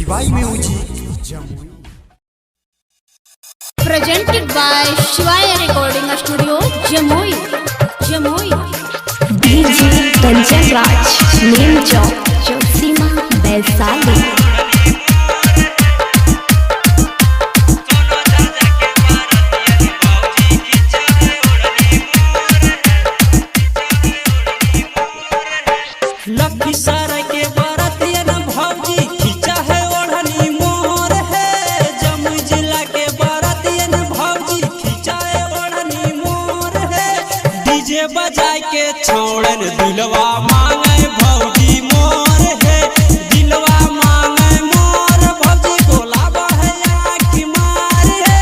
by Music Jamui. Presented by Shivaya Recording Studio, Jamui. DJ Kanchan Raj, Neem Chowk, Josima, Vaishali. Lakhisarai के बरतिया न भौजी खींचा है ओढ़नी मोर है। जमुई जिला के बरतिया न भौजी खींचा है ओढ़नी मोर है। डीजे बजाए के छोड़न दिलवा मांगे भौजी मोर है। दिलवा मांगे मोर भौजी बोलावा है आँख मार है।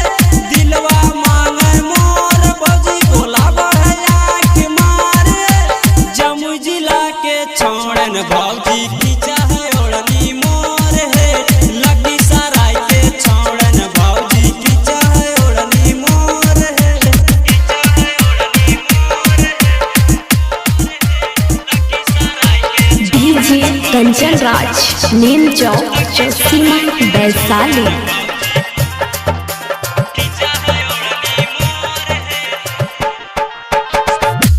दिलवा मांगे मोर भौजी बोलावा है आँख मार है। जमुई जिला के छोड़न भौजी खींचा है ओढ़नी मोर है। लखीसराय के छोड़न भौजी खींचा है ओढ़नी मोर है। DJ Kanchan Raj, Neem Chowk, Josima, Vaishali.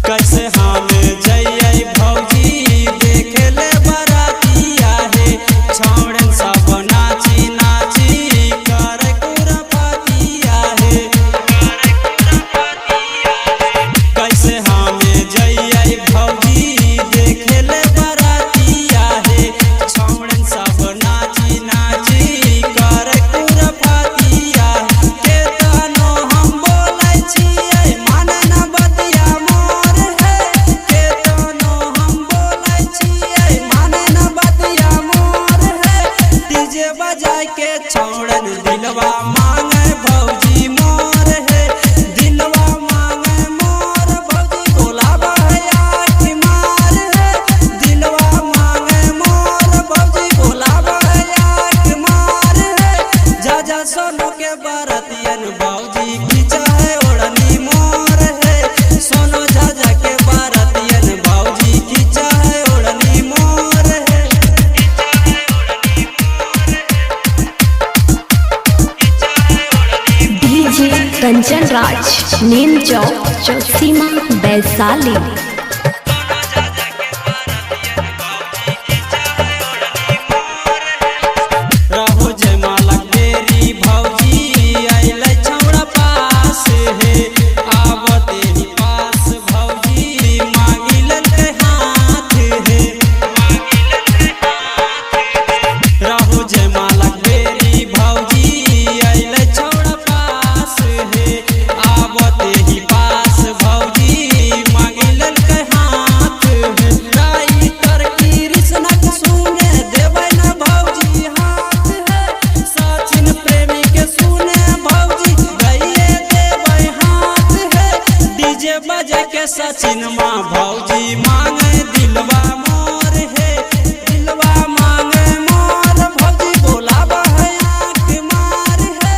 कैसे हम जइए भौजी देखे ले बरातिया है। छोड़न सब नाची नाची कर कुरपतिया है। कैसे हम जइए भौजी देखे ले बरातिया है। छोड़न सब नाची नाची कर कुरपतिया के तनो हम बोलै छियै माने न बतिया मोर है। के तनो हम बोलै छियै माने न बतिया मोर है। डीजे बजाए के छोड़न दिलवा मांगे भौजी मोर है। दिलवा मांगे मोर भौजी बोलावा है आँख मार है। दिलवा मांगे मोर भौजी बोलावा है आँख मार है। जा सोनू के बरतियन भौजी खींचा है ओढ़नी मोर है। सोनो जा के बरतियन भौजी खींचा है ओढ़नी मोर है। DJ Kanchan Raj, Neem Chowk, Josima, Vaishali. रहो जयमाला तेरी भौजी अइलै छौड़ा पास है। आवते ही पास भौजी मांगिलन के हाथ है। रहो जयमाला तेरी भौजी अइलै छौड़ा पास है। आवते ही पास भौजी मांगिलन के हाथ है। राइटर कृष्णक सुने देबै न भौजी हाथ है। सचिन प्रेमी के सुने भौजी गइए देबै हाथ है। डीजे बजे के सचिन माँ भौजी मांगे दिलवा मोर है। दिलवा मांगे मोर भौजी बोलावा है आँख मार है।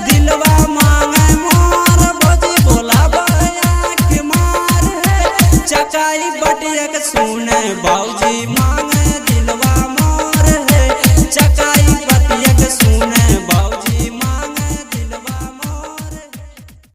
दिलवा मांगे मोर भौजी बोलावा है आँख मार है। चकाई बटिया के सुने भौजी माँ